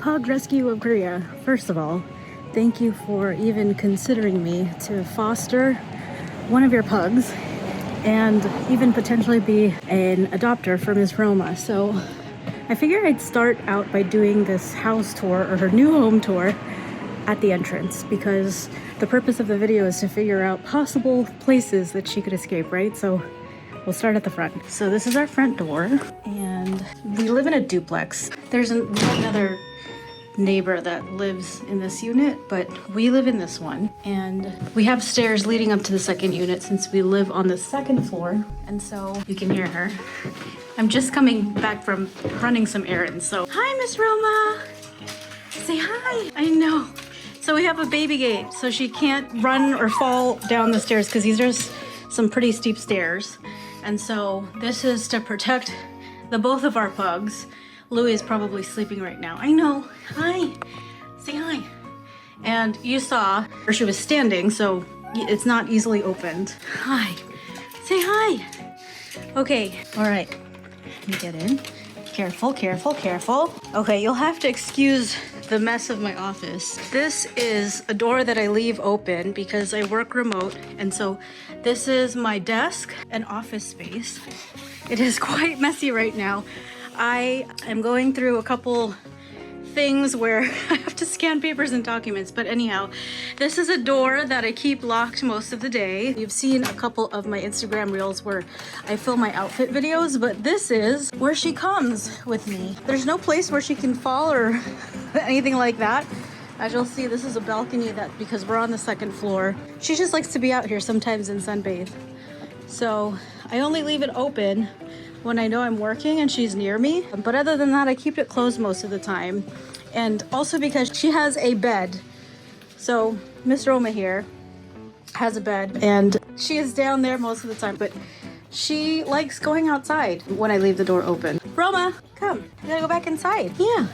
Pug Rescue of Korea. First of all, thank you for even considering me to foster one of your pugs and even potentially be an adopter for Miss Roma. So I figured I'd start out by doing this house tour, or her new home tour, at the entrance, because the purpose of the video is to figure out possible places that she could escape, right? So we'll start at the front. So this is our front door, and we live in a duplex. There's another neighbor that lives in this unit, but we live in this one, and we have stairs leading up to the second unit since we live on the second floor. And so you can hear her. I'm just coming back from running some errands. So hi, Miss Roma. Say hi. I know. So we have a baby gate, so she can't run or fall down the stairs because these are some pretty steep stairs. And so this is to protect the both of our pugs. Louie is probably sleeping right now. I know. Hi. Say hi. And you saw where she was standing, so it's not easily opened. Hi. Say hi. Okay. All right. Let me get in. Careful, careful, careful. Okay, you'll have to excuse the mess of my office. This is a door that I leave open because I work remote, and so this is my desk and office space. It is quite messy right now. I am going through a couple things where I have to scan papers and documents, but anyhow, this is a door that I keep locked most of the day. You've seen a couple of my Instagram reels where I film my outfit videos, but this is where she comes with me. There's no place where she can fall or anything like that. As you'll see, this is a balcony that, because we're on the second floor, she just likes to be out here sometimes and sunbathe. So I only leave it open when I know I'm working and she's near me. But other than that, I keep it closed most of the time. And also because she has a bed. So Miss Roma here has a bed and she is down there most of the time, but she likes going outside when I leave the door open. Roma, come, you gotta go back inside. Yeah,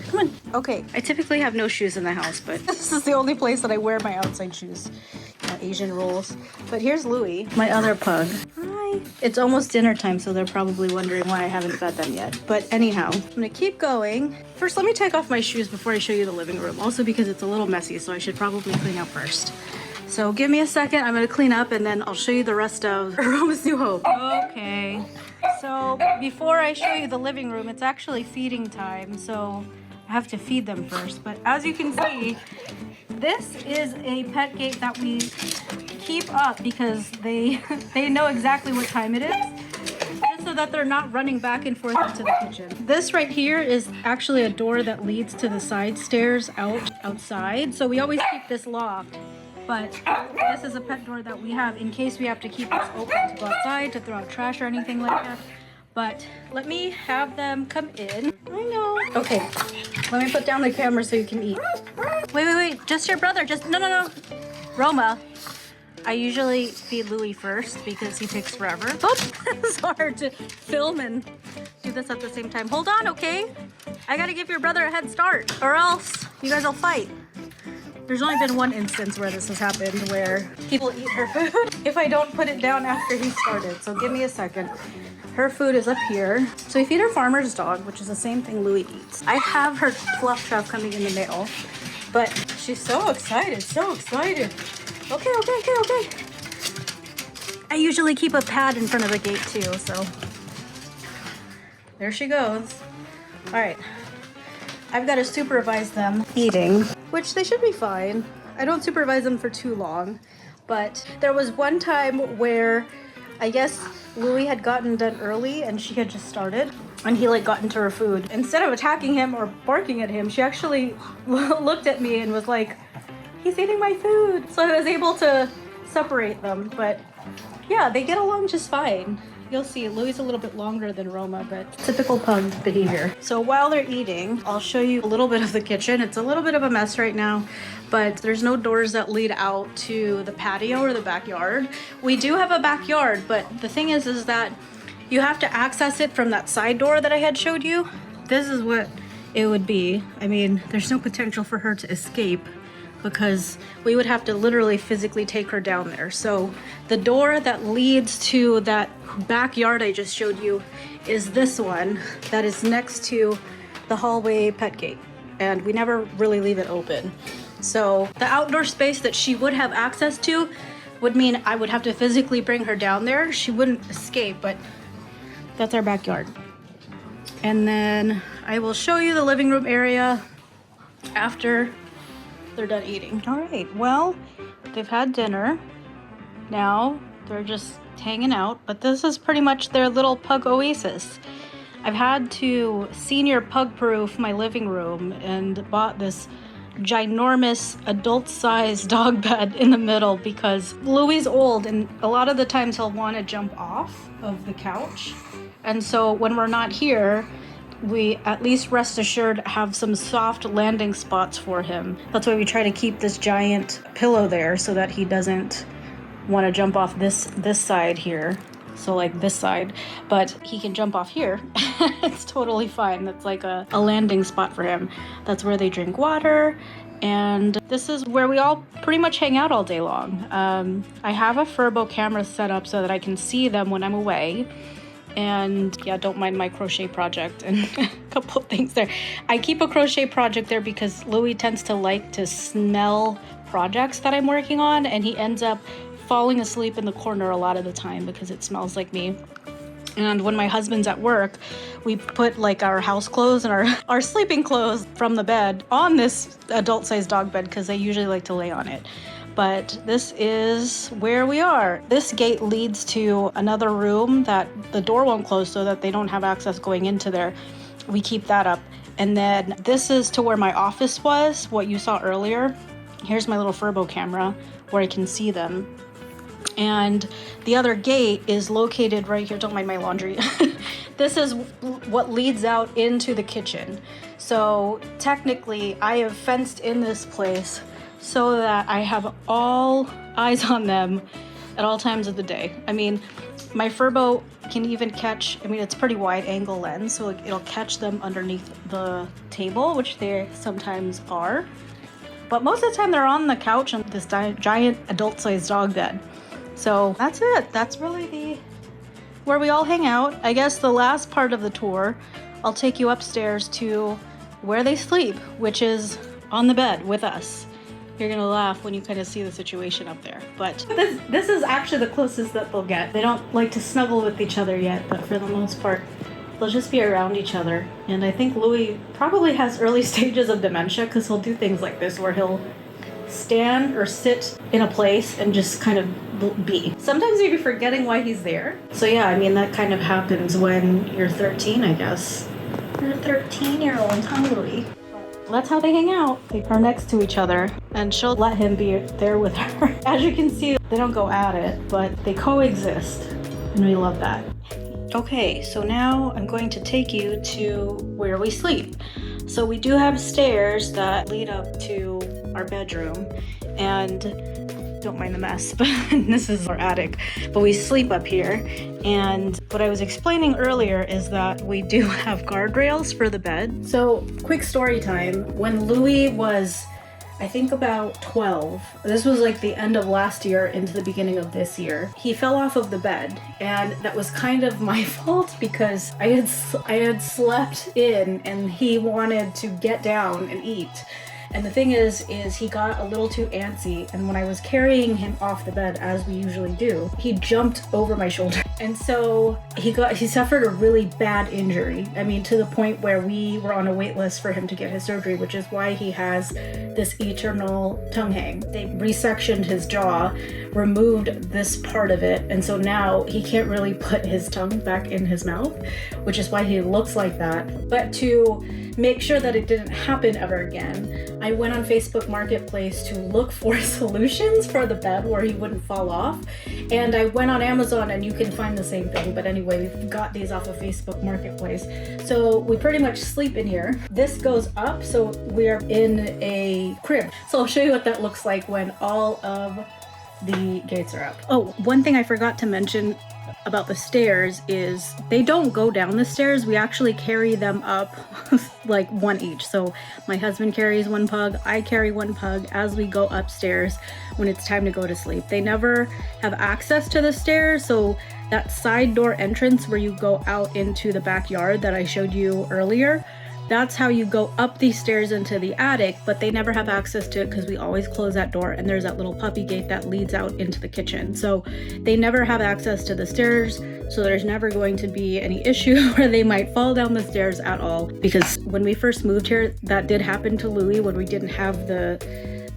come on. Okay, I typically have no shoes in the house, but this is the only place that I wear my outside shoes. Asian rules. But here's Louie, my other pug. Hi. It's almost dinner time, so they're probably wondering why I haven't fed them yet. But anyhow, I'm gonna keep going. First, let me take off my shoes before I show you the living room. Also because it's a little messy, so I should probably clean up first. So give me a second, I'm gonna clean up and then I'll show you the rest of Roma's new home. Okay, so before I show you the living room, it's actually feeding time, so I have to feed them first. But as you can see, this is a pet gate that we keep up because they know exactly what time it is, just so that they're not running back and forth into the kitchen. This right here is actually a door that leads to the side stairs outside, so we always keep this locked. But this is a pet door that we have in case we have to keep this open to go outside, to throw out trash or anything like that. But let me have them come in. I know. Okay, let me put down the camera so you can eat. Wait, just your brother, no. Roma, I usually feed Louie first because he takes forever. Oops, it's hard to film and do this at the same time. Hold on, okay? I gotta give your brother a head start or else you guys will fight. There's only been one instance where this has happened, where people eat her food if I don't put it down after he started. So give me a second. Her food is up here. So we feed her farmer's dog, which is the same thing Louie eats. I have her fluff trap coming in the mail, but she's so excited, so excited. Okay. I usually keep a pad in front of the gate too, so there she goes. All right, I've got to supervise them eating, which they should be fine. I don't supervise them for too long, but there was one time where I guess Louie had gotten done early and she had just started and he got into her food. Instead of attacking him or barking at him, she actually looked at me and was like, he's eating my food. So I was able to separate them, but yeah, they get along just fine. You'll see, Louie's a little bit longer than Roma, but typical pug behavior. So while they're eating, I'll show you a little bit of the kitchen. It's a little bit of a mess right now, but there's no doors that lead out to the patio or the backyard. We do have a backyard, but the thing is that you have to access it from that side door that I had showed you. This is what it would be. I mean, there's no potential for her to escape because we would have to literally physically take her down there. So the door that leads to that backyard I just showed you is this one that is next to the hallway pet gate. and we never really leave it open. So the outdoor space that she would have access to would mean I would have to physically bring her down there. She wouldn't escape, but that's our backyard. And then I will show you the living room area after they're done eating. All right, well, they've had dinner. Now they're just hanging out, but this is pretty much their little pug oasis. I've had to senior pug proof my living room and bought this ginormous adult-sized dog bed in the middle because Louie's old and a lot of the times he'll want to jump off of the couch. And so when we're not here, we at least rest assured have some soft landing spots for him. That's why we try to keep this giant pillow there so that he doesn't want to jump off this side here. So like this side, but he can jump off here. It's totally fine. That's like a landing spot for him. That's where they drink water. And this is where we all pretty much hang out all day long. I have a Furbo camera set up so that I can see them when I'm away. And yeah, don't mind my crochet project and a couple of things there. I keep a crochet project there because Louis tends to like to smell projects that I'm working on, and he ends up falling asleep in the corner a lot of the time because it smells like me. And when my husband's at work, we put like our house clothes and our sleeping clothes from the bed on this adult-sized dog bed because they usually like to lay on it. But this is where we are. This gate leads to another room that the door won't close so that they don't have access going into there. We keep that up. And then this is to where my office was, what you saw earlier. Here's my little Furbo camera where I can see them. And the other gate is located right here. Don't mind my laundry. This is what leads out into the kitchen. So technically I have fenced in this place so that I have all eyes on them at all times of the day. I mean, my Furbo can even catch, it's pretty wide angle lens, so it'll catch them underneath the table, which they sometimes are. But most of the time they're on the couch on this giant adult-sized dog bed. So that's it. That's really where we all hang out. I guess the last part of the tour, I'll take you upstairs to where they sleep, which is on the bed with us. You're gonna laugh when you kind of see the situation up there. But this is actually the closest that they'll get. They don't like to snuggle with each other yet, but for the most part, they'll just be around each other. And I think Louis probably has early stages of dementia because he'll do things like this where he'll stand or sit in a place and just kind of be. Sometimes you'll be forgetting why he's there. So yeah, that kind of happens when you're 13, I guess. You're a 13-year-old, huh, Louis? That's how they hang out. They are next to each other, and she'll let him be there with her. As you can see, they don't go at it, but they coexist, and we love that. Okay, so now I'm going to take you to where we sleep. So we do have stairs that lead up to our bedroom, and don't mind the mess, but this is our attic. But we sleep up here, and what I was explaining earlier is that we do have guardrails for the bed. So quick story time. When Louis was, I think about 12, this was like the end of last year into the beginning of this year, he fell off of the bed, and that was kind of my fault because I had slept in and he wanted to get down and eat. And the thing is he got a little too antsy, and when I was carrying him off the bed, as we usually do, he jumped over my shoulder. And so he suffered a really bad injury. To the point where we were on a wait list for him to get his surgery, which is why he has this eternal tongue hang. They resectioned his jaw, removed this part of it, and so now he can't really put his tongue back in his mouth, which is why he looks like that. But to make sure that it didn't happen ever again, I went on Facebook Marketplace to look for solutions for the bed where he wouldn't fall off. And I went on Amazon, and you can find the same thing. But anyway, we got these off of Facebook Marketplace. So we pretty much sleep in here. This goes up, so we're in a crib. So I'll show you what that looks like when all of the gates are up. Oh, one thing I forgot to mention about the stairs is they don't go down the stairs. We actually carry them up like one each. So my husband carries one pug, I carry one pug as we go upstairs when it's time to go to sleep. They never have access to the stairs, so that side door entrance where you go out into the backyard that I showed you earlier, That's how you go up these stairs into the attic, but they never have access to it because we always close that door, and there's that little puppy gate that leads out into the kitchen. So they never have access to the stairs, so there's never going to be any issue where they might fall down the stairs at all. Because when we first moved here, that did happen to Louis when we didn't have the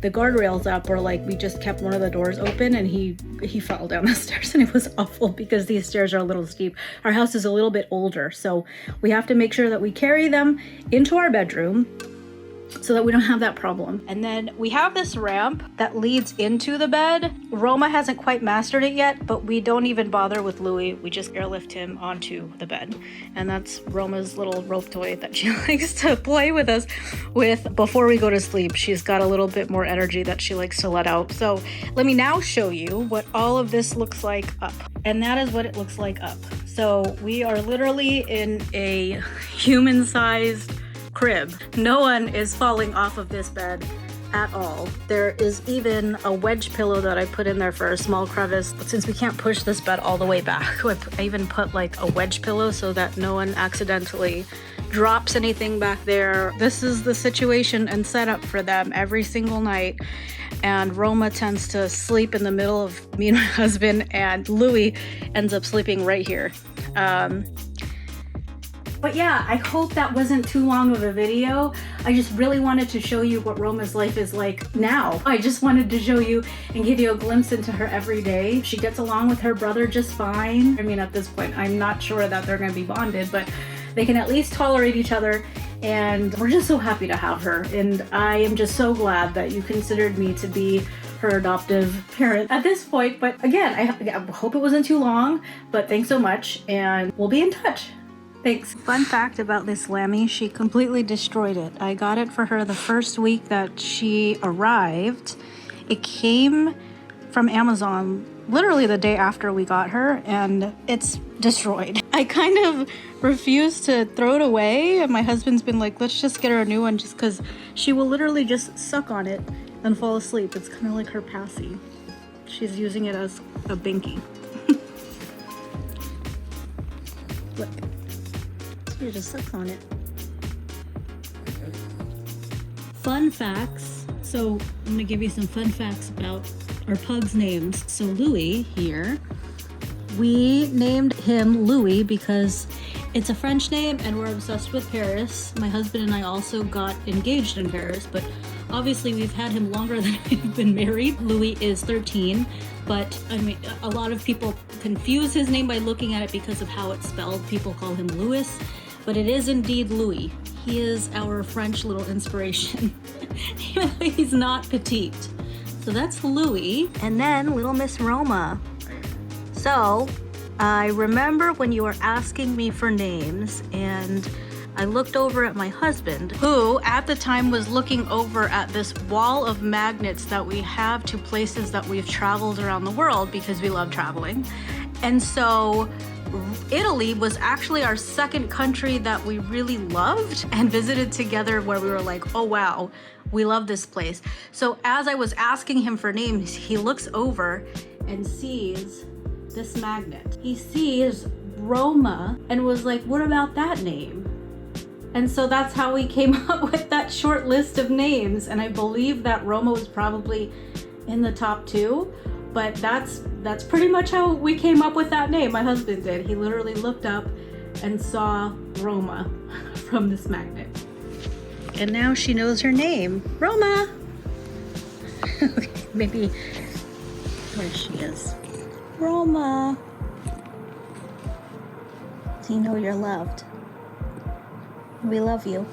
guardrails up, or like we just kept one of the doors open and he fell down the stairs, and it was awful because these stairs are a little steep. Our house is a little bit older, so we have to make sure that we carry them into our bedroom so that we don't have that problem. And then we have this ramp that leads into the bed. Roma hasn't quite mastered it yet, but we don't even bother with Louis. We just airlift him onto the bed. And that's Roma's little rope toy that she likes to play with us with before we go to sleep. She's got a little bit more energy that she likes to let out. So let me now show you what all of this looks like up. And that is what it looks like up. So we are literally in a human-sized crib. No one is falling off of this bed at all. There is even a wedge pillow that I put in there for a small crevice. But since we can't push this bed all the way back, I even put like a wedge pillow so that no one accidentally drops anything back there. This is the situation and setup for them every single night. And Roma tends to sleep in the middle of me and my husband, and Louis ends up sleeping right here. But yeah, I hope that wasn't too long of a video. I just really wanted to show you what Roma's life is like now. I just wanted to show you and give you a glimpse into her every day. She gets along with her brother just fine. I mean, at this point, I'm not sure that they're gonna be bonded, but they can at least tolerate each other. And we're just so happy to have her. And I am just so glad that you considered me to be her adoptive parent at this point. But again, I hope it wasn't too long, but thanks so much, and we'll be in touch. Thanks. Fun fact about this Lamby, she completely destroyed it. I got it for her the first week that she arrived. It came from Amazon literally the day after we got her, and it's destroyed. I kind of refused to throw it away, and my husband's been like, let's just get her a new one, just because she will literally just suck on it and fall asleep. It's kind of like her passy. She's using it as a binky. Look. She just sucks on it. Fun facts. So I'm gonna give you some fun facts about our pug's names. So Louis here, we named him Louis because it's a French name and we're obsessed with Paris. My husband and I also got engaged in Paris, but obviously we've had him longer than we've been married. Louis is 13, but I mean, a lot of people confuse his name by looking at it because of how it's spelled. People call him Louis, but it is indeed Louis. He is our French little inspiration. He's not petite. So that's Louis. And then little Miss Roma. So I remember when you were asking me for names, and I looked over at my husband, who at the time was looking over at this wall of magnets that we have to places that we've traveled around the world because we love traveling. And so Italy was actually our second country that we really loved and visited together, where we were like, oh wow, we love this place. So as I was asking him for names, he looks over and sees this magnet. He sees Roma and was like, what about that name? And so that's how we came up with that short list of names. And I believe that Roma was probably in the top 2. But that's pretty much how we came up with that name. My husband did. He literally looked up and saw Roma from this magnet. And now she knows her name, Roma. Okay, maybe where she is. Roma. So you know you're loved. We love you.